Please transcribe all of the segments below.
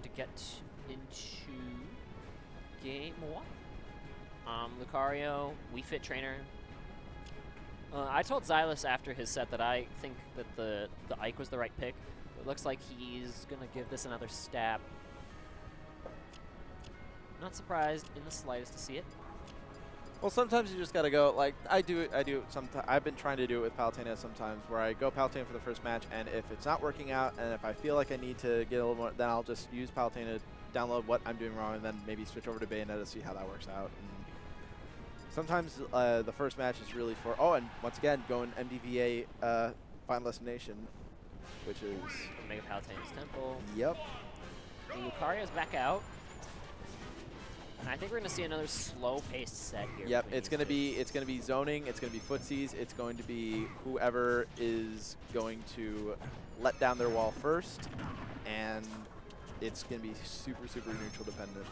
to get into game one. Lucario, Wii Fit trainer. I told Xyless after his set that I think that the Ike was the right pick. It looks like he's going to give this another stab. Not surprised in the slightest to see it. Well, sometimes you just gotta go. Like I do it sometimes. I've been trying to do it with Palutena sometimes, where I go Palutena for the first match, and if it's not working out, and if I feel like I need to get a little more, then I'll just use Palutena, download what I'm doing wrong, and then maybe switch over to Bayonetta to see how that works out. And sometimes the first match is really for. Oh, and once again, going MDVA Final Destination, which is Mega Palutena's Temple. Yep. Lucario's back out. And I think we're going to see another slow-paced set here. Yep, it's going to be zoning, it's going to be footsies, it's going to be whoever is going to let down their wall first, and it's going to be super, super neutral dependent.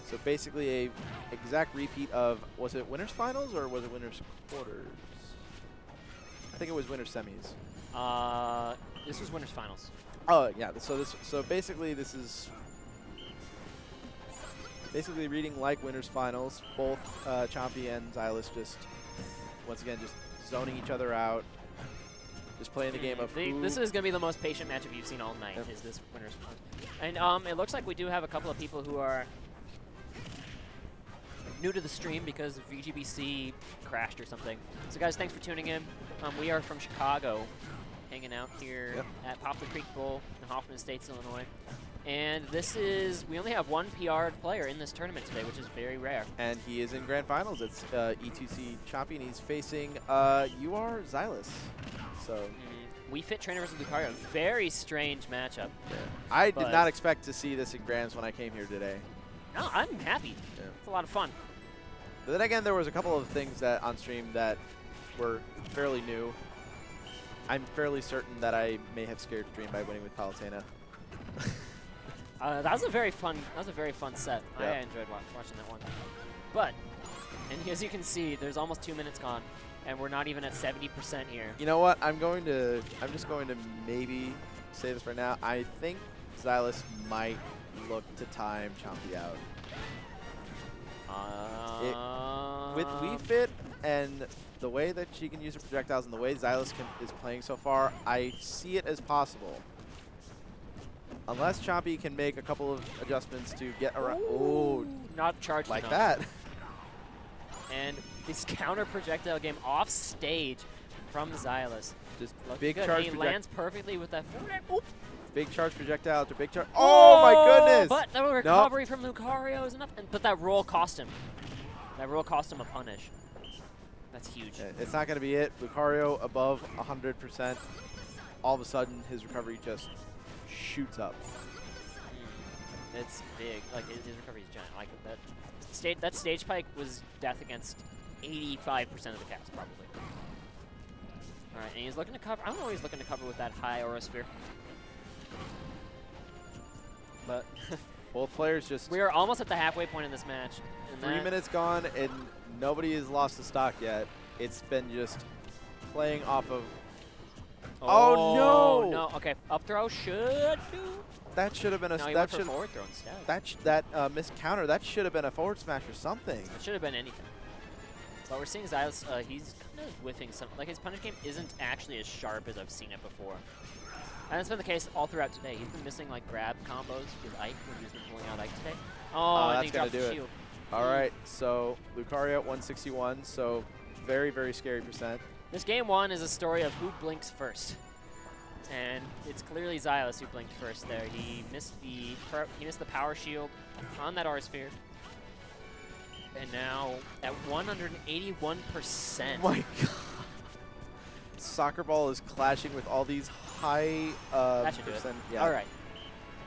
So basically a exact repeat of, was it winners finals or was it winners quarters? I think it was winners semis. This was winners finals. Oh yeah, so basically this is basically reading like winners finals. Both Chompy and Xyless just once again just zoning each other out, just playing the game of this is going to be the most patient matchup you've seen all night. Is this winners finals? And it looks like we do have a couple of people who are new to the stream because VGBC crashed or something. So guys, thanks for tuning in. We are from Chicago, hanging out here at Poplar Creek Bowl in Hoffman Estates, Illinois. And this is, we only have one PR'd player in this tournament today, which is very rare. And he is in Grand Finals. It's E2C Chompy, and he's facing Xyless. So Wii Fit trainer versus Lucario. Very strange matchup. Yeah. I did not expect to see this in Grands when I came here today. No, I'm happy. Yeah. It's a lot of fun. But then again, there was a couple of things that on stream that were fairly new. I'm fairly certain that I may have scared Dream by winning with Palutena. That was a very fun set. Yep. I enjoyed watching that one. But, and as you can see, there's almost 2 minutes gone, and we're not even at 70% here. You know what? I'm just going to maybe say this right now. I think Xyless might look to time Chompy out. With Wii Fit and the way that she can use her projectiles and the way Xyless is playing so far, I see it as possible. Unless Chompy can make a couple of adjustments to get around. Oh, not charged like enough. that. And this counter projectile game off stage from Xyless. Just Looking big good. charge. He lands perfectly with that. Big charge projectile after big charge. Oh my goodness! But the recovery from Lucario is enough. But that roll cost him. That roll cost him a punish. That's huge. It's not going to be it. Lucario above 100%. All of a sudden, his recovery just shoots up. It's big. Like his recovery is giant. Like that stage pike was death against 85% of the cast probably. All right, and he's looking to cover. I don't know what he's looking to cover with that high aura sphere. But both players just. We are almost at the halfway point in this match. 3 minutes gone, and nobody has lost the stock yet. It's been just playing off of. Oh no! No. Okay, up throw should do. That should have been a. No, he went for forward throw instead. That missed counter. That should have been a forward smash or something. It should have been anything. But we're seeing Xyless. He's kind of whiffing some. Like his punish game isn't actually as sharp as I've seen it before. And that's been the case all throughout today. He's been missing like grab combos with Ike when he's been pulling out Ike today. Oh, and that's he dropped gonna do the it. shield. All right, so Lucario at 161, so very, very scary percent. This game one is a story of who blinks first. And it's clearly Xyless who blinked first there. He missed the power shield on that aura sphere. And now at 181%. Oh my god. Soccer Ball is clashing with all these high that should do it. Yeah. All right.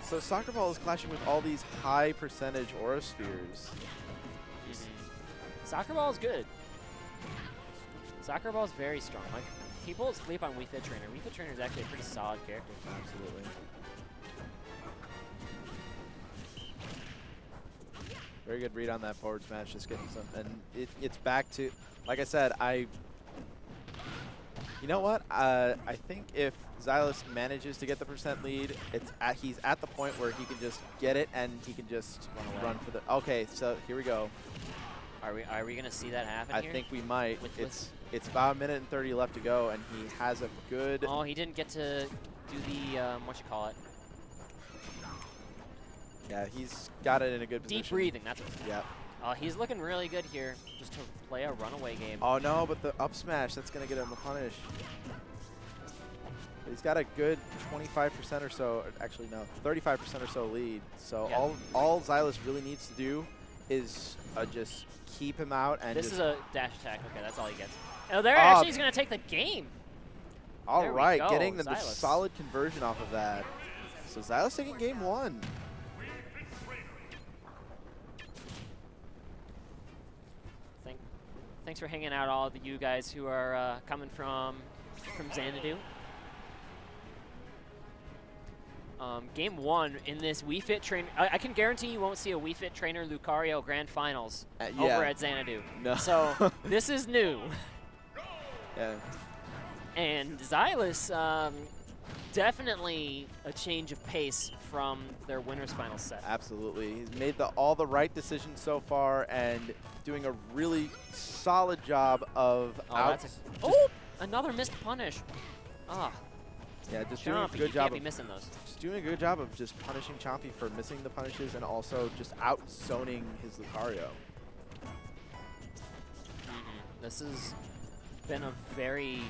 So Soccer Ball is clashing with all these high percentage aura spheres. Soccer Ball is good. Soccer Ball is very strong. Like, people sleep on Wii Fit Trainer. Wii Fit Trainer is actually a pretty solid character. Absolutely. Very good read on that forward smash, just getting some, and it's back to, like I said, you know what? I think if Xyless manages to get the percent lead, he's at the point where he can just get it and he can just run for the. Okay, so here we go. Are we gonna see that happen here? I think we might. With It's about a minute and 30 left to go, and he has a good. Oh, he didn't get to do the what you call it. Yeah, he's got it in a good position. Deep breathing. That's what. Yeah. He's looking really good here, just to play a runaway game. Oh no, but the up smash, that's gonna get him a punish. He's got a good 25% or so, actually no, 35% or so lead. So yeah. all Xyless really needs to do is just keep him out and. This is a dash attack. Okay, that's all he gets. Oh, there actually he's gonna take the game. All right, go, getting the Xyless. solid conversion off of that. So Xyless taking game 1. Thanks for hanging out, all of you guys who are coming from Xanadu. Game 1 in this Wii Fit train. I can guarantee you won't see a Wii Fit Trainer Lucario Grand Finals over at Xanadu. No. So this is new. Yeah. And Xyless, definitely a change of pace from their winners final set. Absolutely. He's made all the right decisions so far and doing a really solid job of another missed punish. Yeah, just Chompy, doing a good job. Can't be missing those. Just doing a good job of just punishing Chompy for missing the punishes and also just out-zoning his Lucario. This has been a very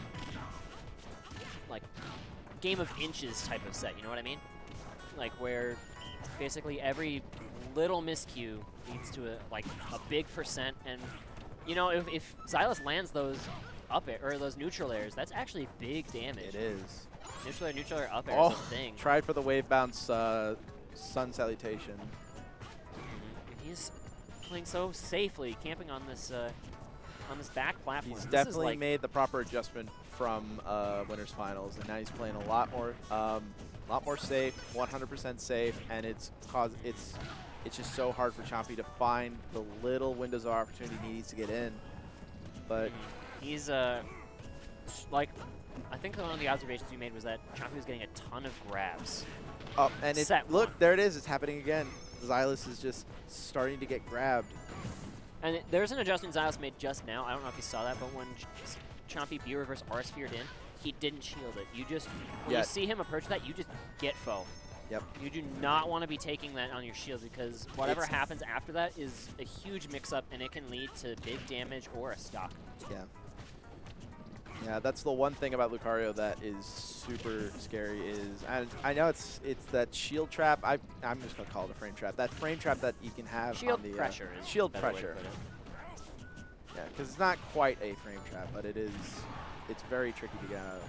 game of inches type of set, you know what I mean? Like where basically every little miscue leads to a big percent, and you know if Xyless lands those up air or those neutral airs, that's actually big damage. It is. Neutral air up air is a thing. Tried for the wave bounce sun salutation. He's playing so safely, camping on this back platform. He's definitely made the proper adjustment from winners finals, and now he's playing a lot more safe, 100% safe, and it's just so hard for Chompy to find the little windows of opportunity he needs to get in. But he's I think one of the observations you made was that Chompy was getting a ton of grabs. Oh, and look, there it is. It's happening again. Xyless is just starting to get grabbed. And there's an adjustment Xyless made just now. I don't know if you saw that, but when Chompy B reverse R sphered in, he didn't shield it. You just, when you see him approach that, you just get foe. Yep. You do not want to be taking that on your shield because whatever happens after that is a huge mix-up, and it can lead to big damage or a stock. Yeah. Yeah, that's the one thing about Lucario that is super scary and I know it's that shield trap. I'm just gonna call it a frame trap. That frame trap that you can have shield on the pressure is shield pressure. Yeah, because it's not quite a frame trap, but it's very tricky to get out of.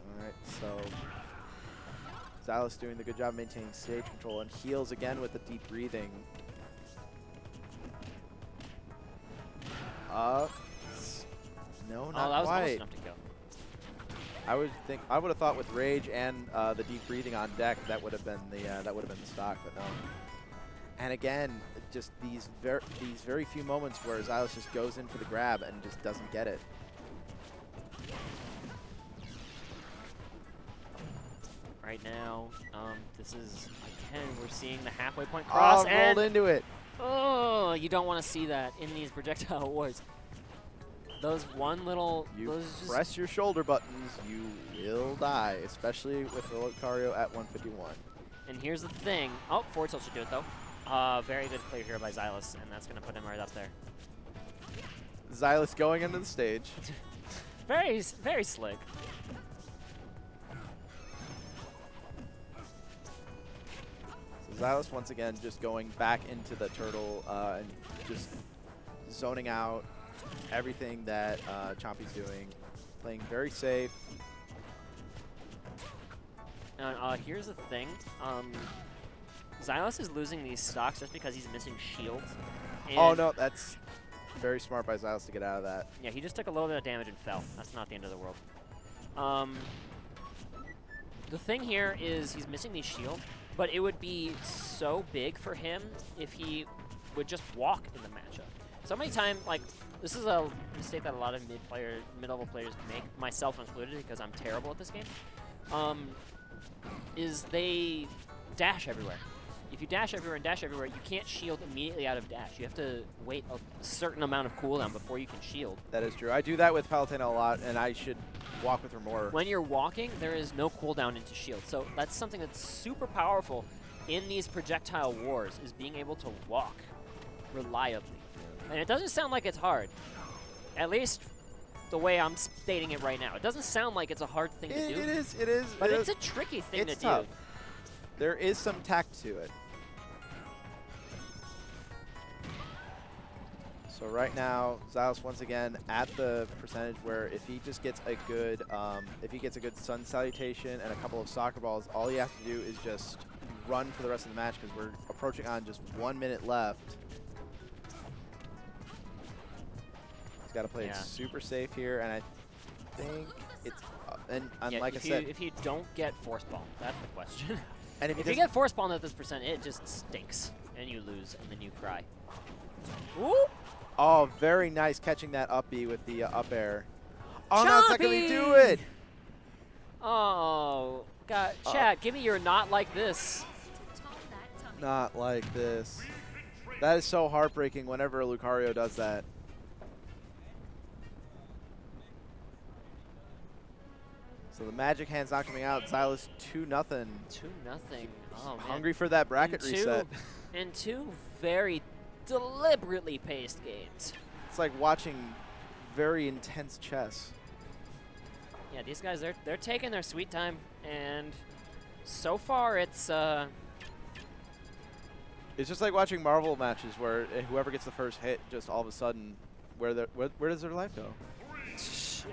All right, so Xyless doing the good job maintaining stage control and heals again with the deep breathing. No, not that was quite. almost enough to go. I would have thought with rage and the deep breathing on deck that would have been the stock, but no. And again, just these very few moments where Xyless just goes in for the grab and just doesn't get it. Right now, this is again we're seeing the halfway point cross and rolled into it. Oh, you don't want to see that in these projectile wars. Those press your shoulder buttons, you will die, especially with Lucario at 151. And here's the thing. Oh, forward tilt should do it though. Very good clear here by Xyless, and that's gonna put him right up there. Xyless going into the stage. Very, very slick. So Xyless once again just going back into the turtle and just zoning out everything that Chompy's doing, playing very safe. And here's the thing. Xyless is losing these stocks just because he's missing shields. Oh no, that's very smart by Xyless to get out of that. Yeah, he just took a little bit of damage and fell. That's not the end of the world. The thing here is he's missing these shields, but it would be so big for him if he would just walk in the matchup. So many times, like, this is a mistake that a lot of mid-level players make, myself included, because I'm terrible at this game. Is they dash everywhere. If you dash everywhere and dash everywhere, you can't shield immediately out of dash. You have to wait a certain amount of cooldown before you can shield. That is true. I do that with Palutena a lot, and I should walk with her more. When you're walking, there is no cooldown into shield. So that's something that's super powerful in these projectile wars, is being able to walk reliably. And it doesn't sound like it's hard. At least the way I'm stating it right now. It doesn't sound like it's a hard thing to do. It is. But it's a tricky thing to tough. do. There is some tact to it. So right now, Xyless once again at the percentage where if he just gets a good, sun salutation and a couple of soccer balls, all he has to do is just run for the rest of the match because we're approaching on just 1 minute left. He's got to play it super safe here, and I think it's like I said, if you don't get force bomb, that's the question. And if you get force bomb at this percent, it just stinks, and you lose, and then you cry. Ooh. Oh, very nice catching that up B with the up air. Oh, Chompy! no, it's not going to do it. Oh, God. Chat, give me your not like this. Not like this. That is so heartbreaking whenever Lucario does that. So the magic hand's not coming out. Xyless 2-0. 2-0. Oh, man. Hungry for that bracket reset. And two very deliberately paced games. It's like watching very intense chess. Yeah, these guys, they're taking their sweet time, and so far it's just like watching Marvel matches where whoever gets the first hit, just all of a sudden, where does their life go?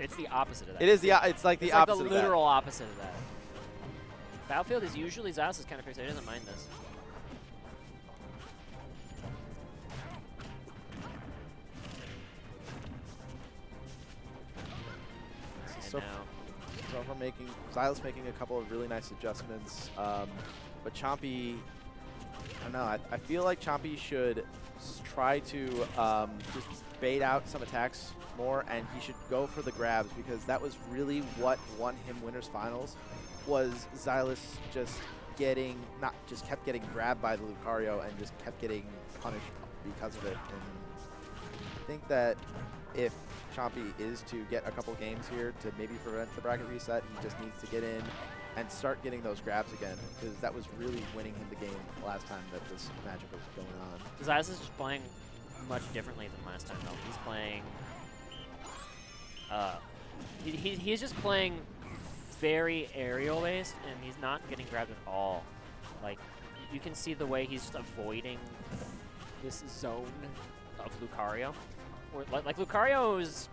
It's the opposite of that. It is it's like the opposite of that. The literal opposite of that. Battlefield is usually Xyless' kind of crazy. He doesn't mind this. So far Xyless making a couple of really nice adjustments, but Chompy, I don't know, I feel like Chompy should try to just bait out some attacks more, and he should go for the grabs, because that was really what won him Winners Finals, was Xyless just kept getting grabbed by the Lucario and just kept getting punished because of it. And I think that if Chompy is to get a couple games here to maybe prevent the bracket reset, he just needs to get in and start getting those grabs again, because that was really winning him the game last time that this magic was going on. Xyless is just playing much differently than last time, though. He's playing... he's just playing very aerial-based, and he's not getting grabbed at all. Like, you can see the way he's just avoiding this zone of Lucario. Or, like Lucario's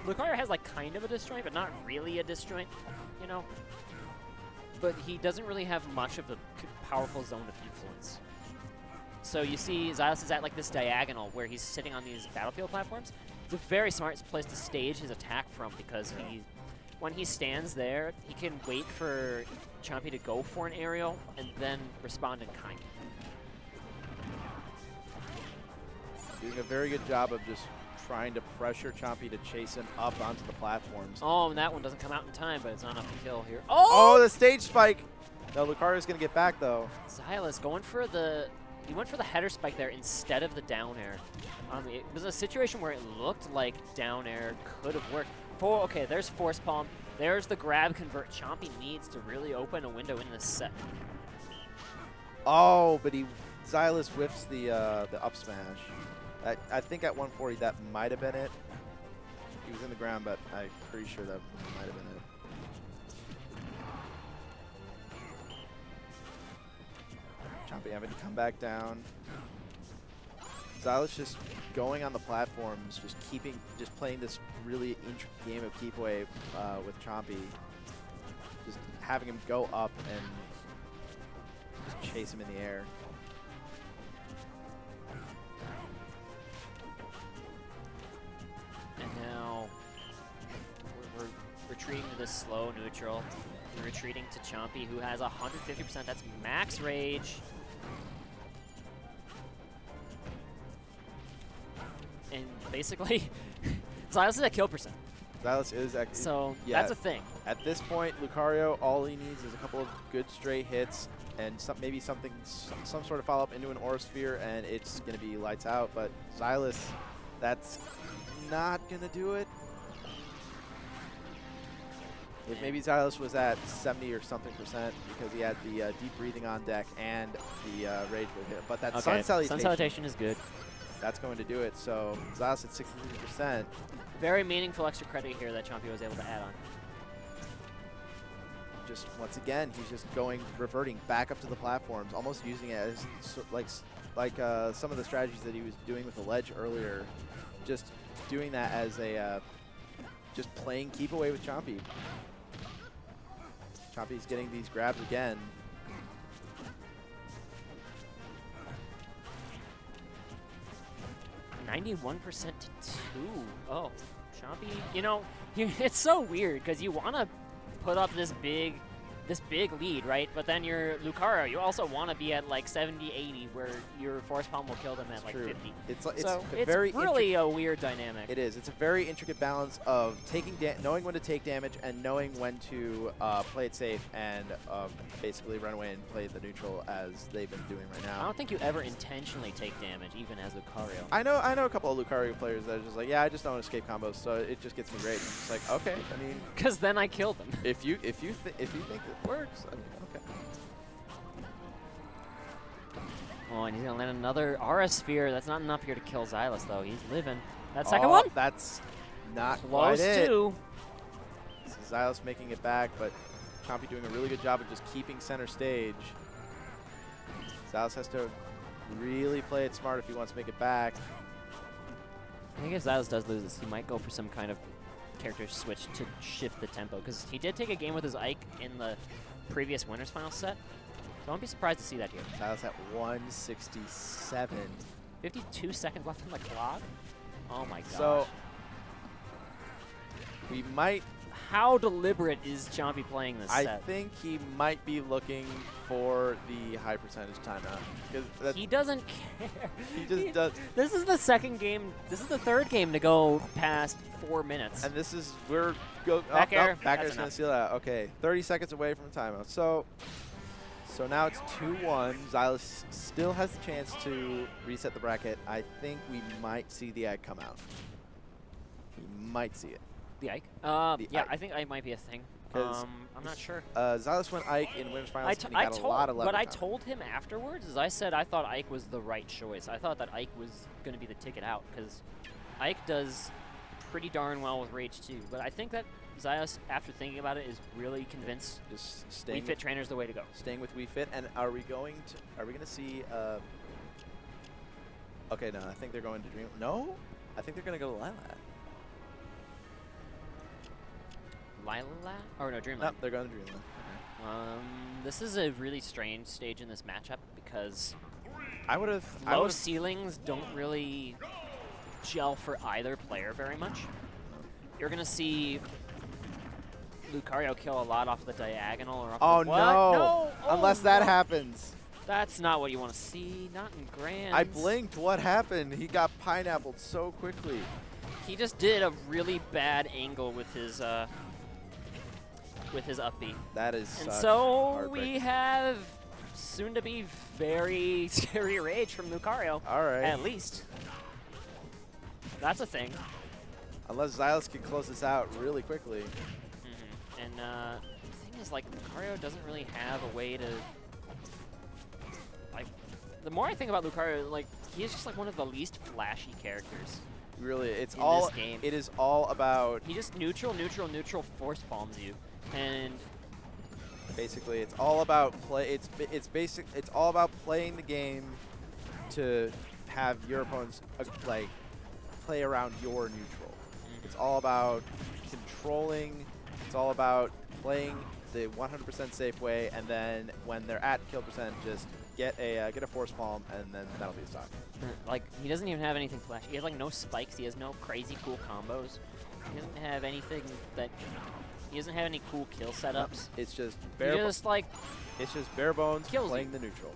Lucario has like kind of a disjoint, but not really a disjoint, you know. But he doesn't really have much of a powerful zone of influence. So you see Xyless is at like this diagonal where he's sitting on these battlefield platforms. It's a very smart place to stage his attack from, because when he stands there, he can wait for Chompy to go for an aerial and then respond in kind. Doing a very good job of just trying to pressure Chompy to chase him up onto the platforms. Oh, and that one doesn't come out in time, but it's not enough to kill here. Oh, the stage spike! No, Lucario's going to get back, though. Xyless going for the... He went for the header spike there instead of the down air. It was a situation where it looked like down air could have worked. Okay, there's force palm. There's the grab convert. Chompy needs to really open a window in this set. Oh, but Xyless whiffs the up smash. I think at 140 that might have been it. He was in the ground, but I'm pretty sure that might have been it. Chompy having to come back down. Xyless just going on the platforms, just playing this really intricate game of keep away with Chompy. Just having him go up and just chase him in the air. And now we're retreating to this slow neutral. We're retreating to Chompy, who has 150%. That's max rage. and basically, Xyless is at kill percent. Xyless is actually. So yeah, that's a thing. At this point, Lucario, all he needs is a couple of good straight hits and maybe some sort of follow-up into an Aura Sphere, and it's going to be lights out. But Xyless, that's not going to do it. If maybe Xyless was at 70 or something percent because he had the deep breathing on deck and the rage with hit. But that Sun Salutation is good. That's going to do it. So Xyless at 63%. Very meaningful extra credit here that Chompy was able to add on. Just once again, he's just reverting back up to the platforms, almost using it as like some of the strategies that he was doing with the ledge earlier. Just doing that as a just playing keep away with Chompy. Chompy's getting these grabs again. $91% to 2. Oh, Chompy. You know, it's so weird because you want to put up this big lead, right? But then your Lucario, you also want to be at like 70, 80, where your Force Palm will kill them at like 50. It's very really a weird dynamic. It is. It's a very intricate balance of knowing when to take damage and knowing when to play it safe and basically run away and play the neutral as they've been doing right now. I don't think you ever intentionally take damage, even as Lucario. I know a couple of Lucario players that are just like, yeah, I just don't escape combos, so it just gets me rage. It's like, okay, I mean, because then I kill them. If you think it works, I mean, okay. Oh, and he's gonna land another Aura Sphere. That's not enough here to kill Xyless, though. He's living. That second one? That's not close quite it. too. This is Xyless making it back, but Chompy doing a really good job of just keeping center stage. Xyless has to really play it smart if he wants to make it back. I think if Xyless does lose this, he might go for some kind of character switch to shift the tempo, because he did take a game with his Ike in the previous Winners Final set. So I won't be surprised to see that here. Xyless at 167. 52 seconds left on the clock? Oh my gosh. So we might... How deliberate is Chompy playing this set? I think he might be looking for the high percentage timeout. He doesn't care. He just does. This is the second game. This is the third game to go past 4 minutes. And this is, back air. Back air's going to seal that. Okay, 30 seconds away from timeout. So now it's 2-1. Xyless still has the chance to reset the bracket. I think we might see the egg come out. We might see it. The Ike? Yeah, Ike. I think Ike might be a thing. I'm not sure. Xyless went Ike in Winners Finals, and he got a lot of leverage. What I told him afterwards is I said I thought Ike was the right choice. I thought that Ike was going to be the ticket out, because Ike does pretty darn well with Rage too. But I think that Xyless, after thinking about it, is really convinced just Wii Fit Trainer's the way to go. Staying with Wii Fit, and are we going to see? Okay, no, I think they're going to Dream. No, I think they're going to go to Lilac. Lilac? Or no, Dreamland. Nope, they're going to Dreamland. This is a really strange stage in this matchup because low ceilings don't really gel for either player very much. You're going to see Lucario kill a lot off the diagonal or off the what? No! Unless that no. happens. That's not what you want to see. Not in Grands. I blinked. What happened? He got pineappled so quickly. He just did a really bad angle with his up B. That is and so we have soon to be very scary rage from Lucario. All right. At least. That's a thing. Unless Xyless can close this out really quickly. Mm-hmm. And the thing is, like, Lucario doesn't really have a way to, like, the more I think about Lucario, like, he is just like one of the least flashy characters. Really, it's in all this game. It is all about. He just neutral force palms you, and basically it's all about play. It's all about playing the game to have your opponents like play around your neutral. Mm-hmm. It's all about controlling. It's all about playing the 100% safe way, and then when they're at kill percent, just get a force palm, and then that'll be a stock. Like, he doesn't even have anything flashy. He has like no spikes. He has no crazy cool combos. He doesn't have anything that. He doesn't have any cool kill setups. It's just bare. It's just bare bones playing the neutral.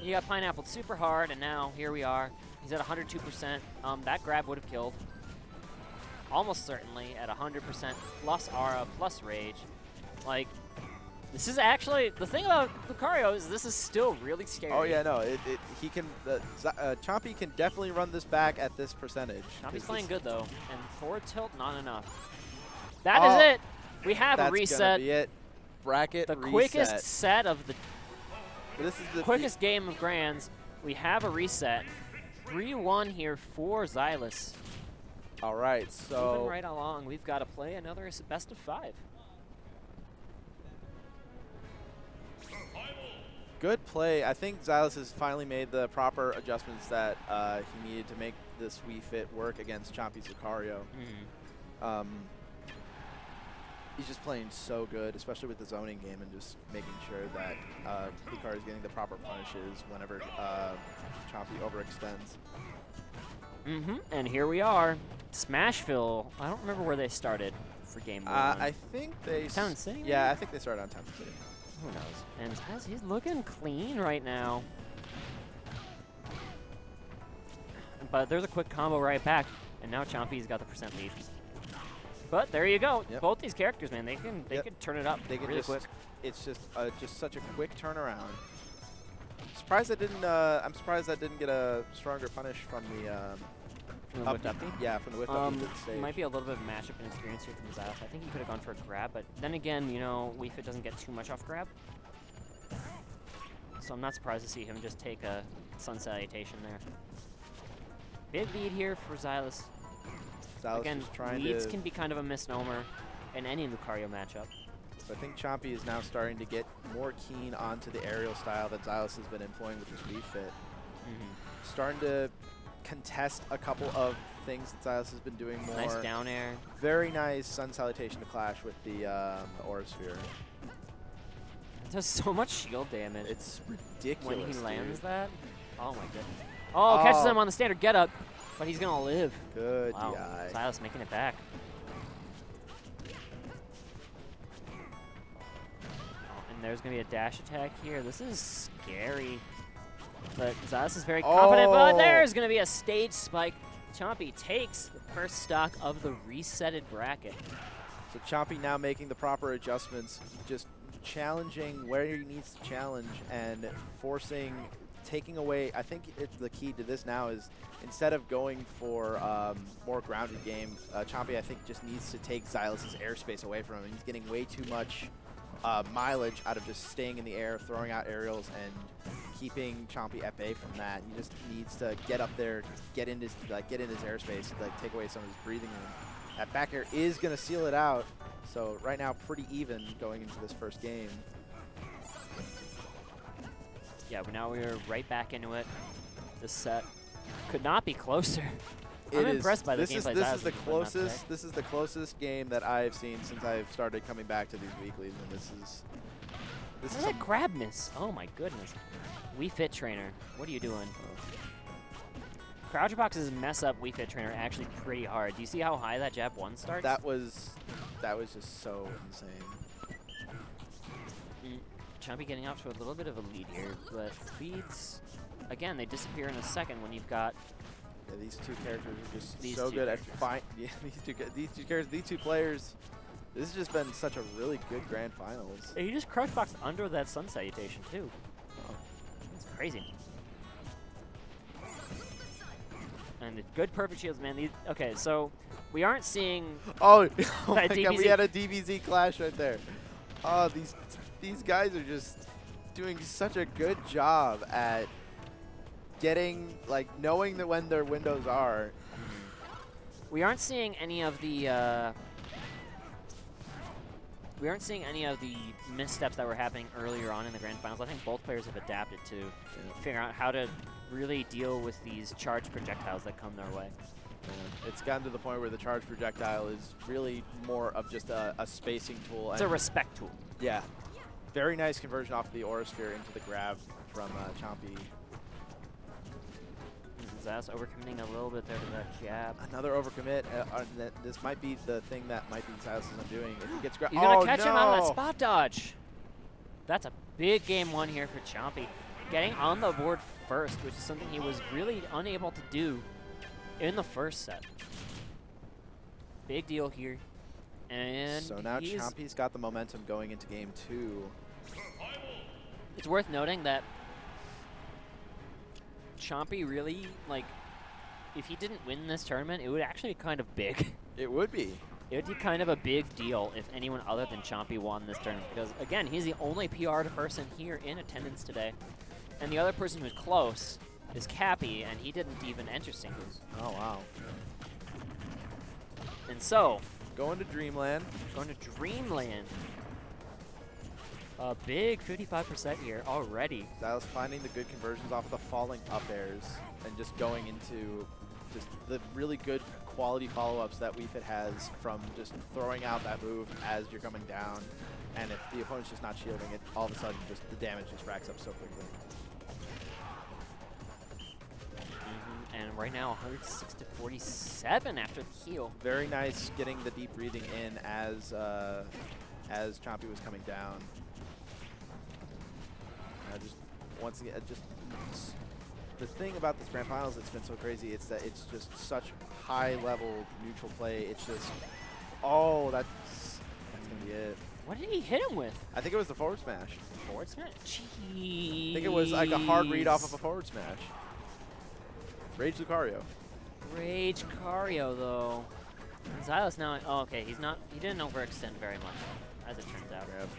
You got pineappled super hard, and now here we are. He's at 102%. That grab would have killed. Almost certainly at 100% plus aura plus rage. Like, this is actually, the thing about Lucario is this is still really scary. Oh yeah, no, he can, Chompy can definitely run this back at this percentage. Chompy's playing good though, and forward tilt, not enough. That is it. We have a reset. That's gonna be it. Bracket the reset. Quickest set of the this is the quickest game of Grands. We have a reset. 3-1 here for Xyless. All right, so moving right along, we've got to play another best of 5. good play. I think Xyless has finally made the proper adjustments that he needed to make this Wii Fit work against Chompy's Lucario. He's just playing so good, especially with the zoning game, and just making sure that Lucario is getting the proper punishes whenever Chompy overextends. And here we are, Smashville. I don't remember where they started for game 1. I think they... Town City? Maybe? Yeah, I think they started on Town City. Who knows? And he's looking clean right now. But there's a quick combo right back, and now Chompy's got the percent lead. But there you go. Yep. Both these characters, man, they can turn it up really quick. It's just such a quick turnaround. Surprised that didn't. I'm surprised that didn't get a stronger punish from the. From the whipped up B? Yeah, from the whipped up B. Might be a little bit of matchup inexperience here from Xyless. I think he could have gone for a grab, but then again, you know, Wii Fit doesn't get too much off grab. So I'm not surprised to see him just take a Sun Salutation there. Big lead here for Xyless. Again, leads can be kind of a misnomer in any Lucario matchup. So I think Chompy is now starting to get more keen onto the aerial style that Xyless has been employing with his Wii Fit. Starting to contest a couple of things that Xyless has been doing more. Nice down air. Very nice Sun Salutation to clash with the Aura Sphere. It does so much shield damage. It's ridiculous, when he lands that. Oh my goodness. Oh, catches him on the standard get up. But he's gonna live. Good wow. DI. Xyless making it back. And there's gonna be a dash attack here. This is scary. But Xyless is very confident, but there's gonna be a stage spike. Chompy takes the first stock of the resetted bracket. So Chompy now making the proper adjustments, just challenging where he needs to challenge and forcing, taking away. I think the key to this now is instead of going for more grounded game, Chompy I think just needs to take Xyless' airspace away from him. He's getting way too much mileage out of just staying in the air, throwing out aerials, and keeping Chompy at bay from that. He just needs to get up there, get in his airspace, take away some of his breathing room. That back air is going to seal it out. So right now, pretty even going into this first game. Yeah, but now we're right back into it. This set could not be closer. I'm impressed by the gameplay. This is the closest game that I've seen since I've started coming back to these weeklies, and this is a grab miss. Oh my goodness. Wii Fit Trainer, what are you doing? Crouch boxes mess up Wii Fit Trainer actually pretty hard. Do you see how high that jab 1 starts? That was just so insane. Chompy getting off to a little bit of a lead here, but leads, again, they disappear in a second when you've got. Yeah, these two characters are just so good at these two players. This has just been such a really good grand finals. Yeah, he just crouch boxed under that Sun Salutation too. Oh, that's crazy. And good perfect shields, man. Okay, so we aren't seeing. Oh my God, we had a DBZ clash right there. Oh, these guys are just doing such a good job at getting, knowing that when their windows are. We aren't seeing any of the missteps that were happening earlier on in the grand finals. I think both players have adapted to figure out how to really deal with these charged projectiles that come their way. Yeah. It's gotten to the point where the charged projectile is really more of just a spacing tool. It's a respect tool. Yeah. Very nice conversion off of the Aura Sphere into the grab from Chompy. Xyless overcommitting a little bit there to that jab. Another overcommit. This might be the thing that might be Xyless isn't doing. If he gets grabbed, he's gonna catch him out of that spot dodge. That's a big game 1 here for Chompy. getting on the board first, which is something he was really unable to do in the first set. Big deal here. And so now Chompy's got the momentum going into game 2. It's worth noting that Chompy really, like, if he didn't win this tournament, it would actually be kind of big. It would be. It would be kind of a big deal if anyone other than Chompy won this tournament, because, again, he's the only PR'd person here in attendance today. And the other person who's close is Cappy, and he didn't even enter singles. Oh, wow. And so, going to Dreamland. Going to Dreamland. A big 55% here already. Xyless finding the good conversions off the falling up airs and just going into just the really good quality follow-ups that Wii Fit has from just throwing out that move as you're coming down. And if the opponent's just not shielding it, all of a sudden just the damage just racks up so quickly. And right now, 106 to 47 after the heal. Very nice getting the deep breathing in as Chompy was coming down. Just once again, the thing about this grand finals that's been so crazy, it's that it's just such high level neutral play. It's just, oh, that's gonna be it. What did he hit him with? I think it was the forward smash. Forward smash? Jeez. I think it was like a hard read off of a forward smash. Rage Lucario. Rage Lucario, though. And Xyless now, oh, okay, he didn't overextend very much, as it turns out. Yep.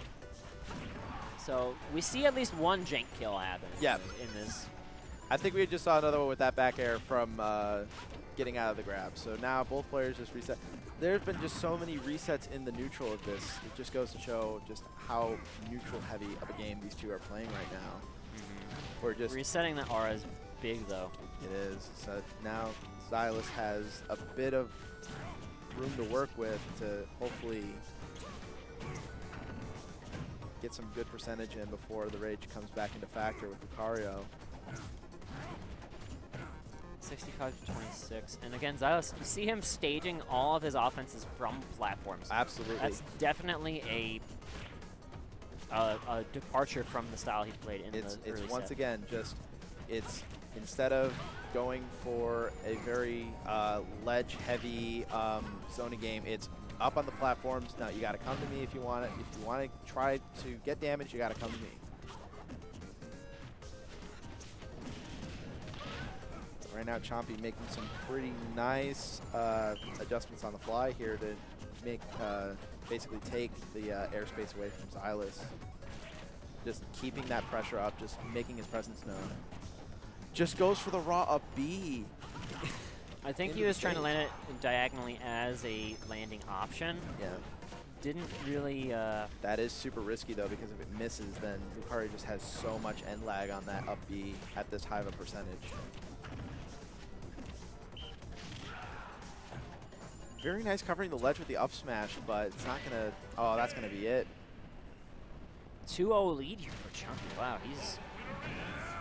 So we see at least one jank kill happen in this. I think we just saw another one with that back air from getting out of the grab. So now both players just reset. There's been just so many resets in the neutral of this. It just goes to show just how neutral heavy of a game these two are playing right now. We're just resetting the aura is big, though. It is. So now Xyless has a bit of room to work with to hopefully get some good percentage in before the rage comes back into factor with Lucario. 65 to 26. And again, Xyless, you see him staging all of his offenses from platforms. Absolutely. That's definitely a departure from the style he played in the early It's once set. again just, instead of going for a very ledge-heavy zoning game, it's up on the platforms. Now you got to come to me if you want it. If you want to try to get damage, you got to come to me. Right now, Chompy making some pretty nice adjustments on the fly here to make basically take the airspace away from Xyless. Just keeping that pressure up, just making his presence known. Just goes for the raw up B. I think he was trying to land it diagonally as a landing option. Yeah. Didn't really... That is super risky, though, because if it misses, then Lucario just has so much end lag on that up B at this high of a percentage. Very nice covering the ledge with the up smash, but it's not going to... Oh, that's going to be it. 2-0 lead here for Chompy. Wow, he's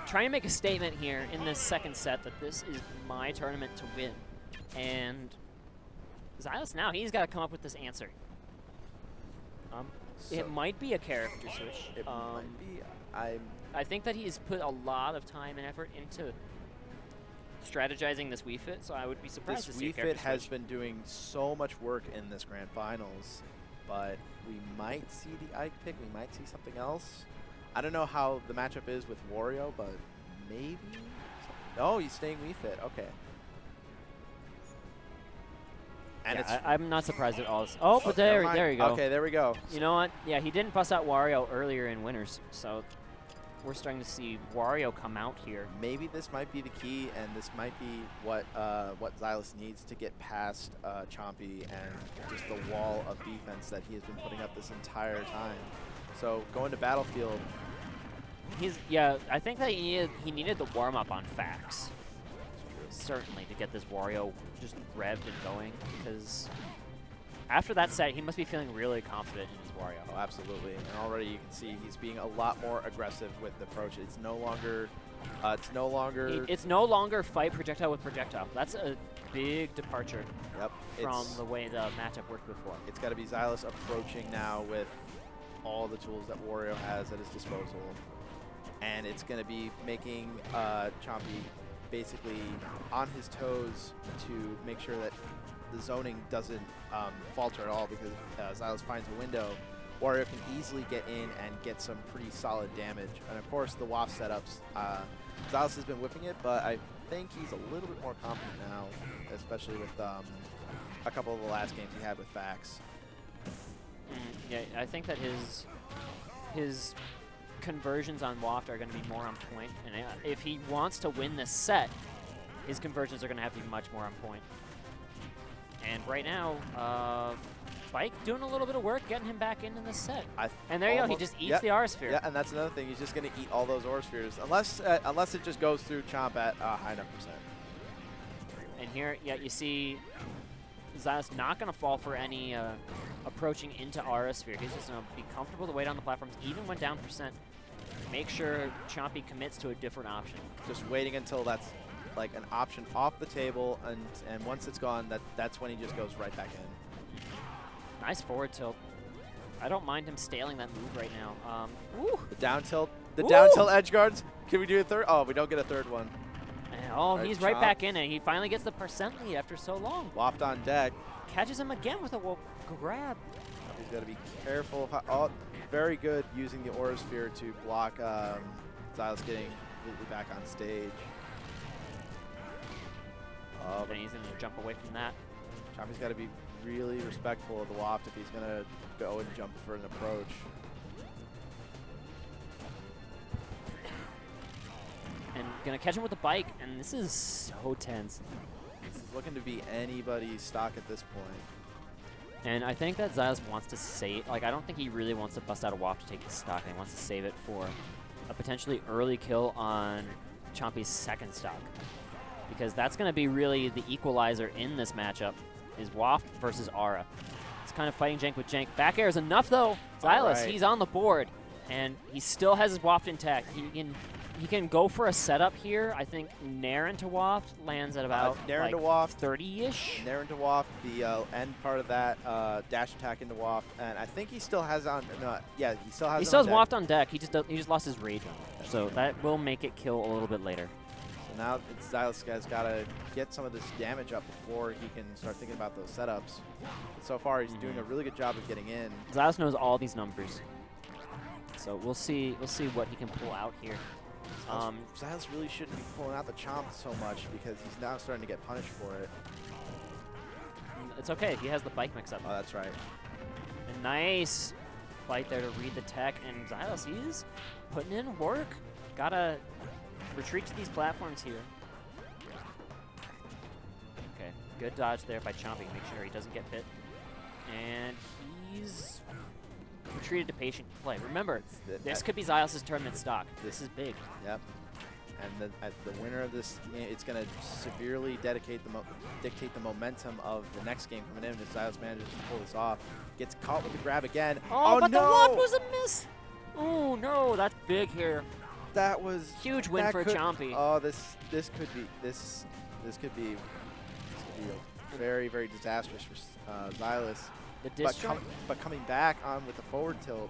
trying to make a statement here in this second set that this is my tournament to win. And Xyless now, he's got to come up with this answer. It might be a character switch. It might be. I think that he's put a lot of time and effort into strategizing this Wii Fit, so I would be surprised to see a character switch. This Wii Fit has been doing so much work in this grand finals, but we might see the Ike pick. We might see something else. I don't know how the matchup is with Wario, but maybe. Oh, he's staying Wii Fit. Okay. And yeah, I'm not surprised at all. Oh, but there you go. Okay, there we go. You know what? Yeah, he didn't bust out Wario earlier in winners, so we're starting to see Wario come out here. Maybe this might be the key, and this might be what Xyless needs to get past Chompy and just the wall of defense that he has been putting up this entire time. So going to Battlefield. I think that he needed the warm up on Fax. Certainly, to get this Wario just revved and going, because after that set, he must be feeling really confident in his Wario. Oh, absolutely. And already you can see he's being a lot more aggressive with the approach. It's no longer It's no longer fight projectile with projectile. That's a big departure from the way the matchup worked before. It's got to be Xyless approaching now with all the tools that Wario has at his disposal. and it's going to be making Chompy basically on his toes to make sure that the zoning doesn't falter at all, because Xyless finds a window. Wario can easily get in and get some pretty solid damage. And of course, the waft setups, Xyless has been whipping it, but I think he's a little bit more confident now, especially with a couple of the last games he had with Fax. Yeah, I think that his conversions on waft are going to be more on point, and if he wants to win this set, his conversions are going to have to be much more on point. And right now, Spike doing a little bit of work, getting him back into the set. And there you go, he just eats the Aura Sphere. Yeah, and that's another thing, he's just going to eat all those Aura Spheres, unless it just goes through Chomp at a high enough percent. And here, yeah, you see Xyless not going to fall for any approaching into Aura Sphere. He's just going to be comfortable to wait on the platforms, even when down percent. Make sure Chompy commits to a different option. Just waiting until that's like an option off the table, and once it's gone, that's when he just goes right back in. Nice forward tilt. I don't mind him staling that move right now. The down tilt, down tilt edge guards. Can we do a third? Oh, we don't get a third one. And, oh, he's right back in it. He finally gets the percent lead after so long. Waft on deck. Catches him again with a grab. He's got to be careful. Oh, very good using the Aura Sphere to block Xyless getting completely back on stage. And he's going to jump away from that. Chompy's got to be really respectful of the waft if he's going to go and jump for an approach. And going to catch him with the bike, and this is so tense. This is looking to be anybody's stock at this point. And I think that Xyless wants to save, like I don't think he really wants to bust out a waft to take the stock, and he wants to save it for a potentially early kill on Chompy's second stock. Because that's going to be really the equalizer in this matchup, is Waft versus Aura. It's kind of fighting Jank with Jank. Back air is enough, though. Xyless, he's on the board, and he still has his Waft intact. He can go for a setup here. I think Nair into Waft lands at about Nair into like Waft, 30-ish. Nair into Waft, the end part of that dash attack into Waft, and I think he still has on. No, yeah, he still has. He still has Waft on deck. He just lost his rage on it, so that will make it kill a little bit later. Now Xyless has got to get some of this damage up before he can start thinking about those setups. But so far, he's doing a really good job of getting in. Xyless knows all these numbers, so we'll see what he can pull out here. Xyless really shouldn't be pulling out the Chomp so much because he's now starting to get punished for it. It's okay. He has the bike mix up. Oh, that's right. A nice fight there to read the tech, and Xyless, he's putting in work. Gotta retreat to these platforms here. Okay, good dodge there by Chompy. Make sure he doesn't get hit. And he's retreated to patient play. Remember, this could be Xyless' tournament stock. This is big. Yep. And the winner of this, it's going to severely dictate the momentum of the next game coming in. If Xyless manages to pull this off, gets caught with the grab again. Oh, but no! The waft was a miss. Oh no, that's big here. That was huge win for Chompy. Oh, this could be very, very disastrous for Xyless. The distro, but coming back on with the forward tilt.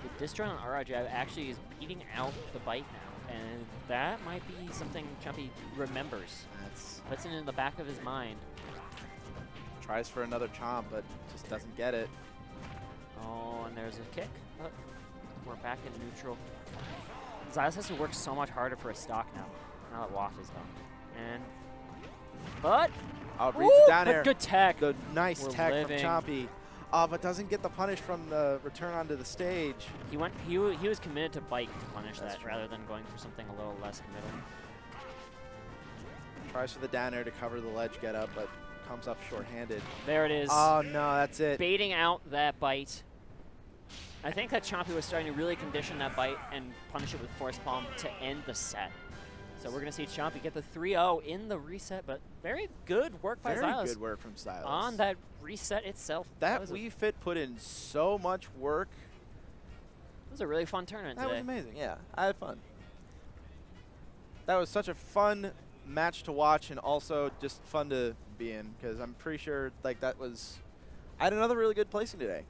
The distro on RR jab actually is beating out the bite now, and that might be something Chompy remembers. Puts it in the back of his mind. Tries for another chomp, but just doesn't get it. Oh, and there's a kick. Oh, we're back in neutral. Xyless has to work so much harder for a stock now that Waft is done. But reads it down air. Good tech. The nice tech from Chompy. But doesn't get the punish from the return onto the stage. He was committed to bike to punish that rather than going for something a little less committal. Tries for the down air to cover the ledge get up, but comes up short-handed. There it is. Oh no, that's it. Baiting out that bite. I think that Chompy was starting to really condition that bite and punish it with Force Palm to end the set. So we're going to see Chompy get the 3-0 in the reset, but very good work by Xyless. Very good work from Xyless. On that reset itself. That Wii Fit put in so much work. It was a really fun tournament today. That was amazing, yeah. I had fun. That was such a fun match to watch and also just fun to be in because I'm pretty sure like that was... I had another really good placing today.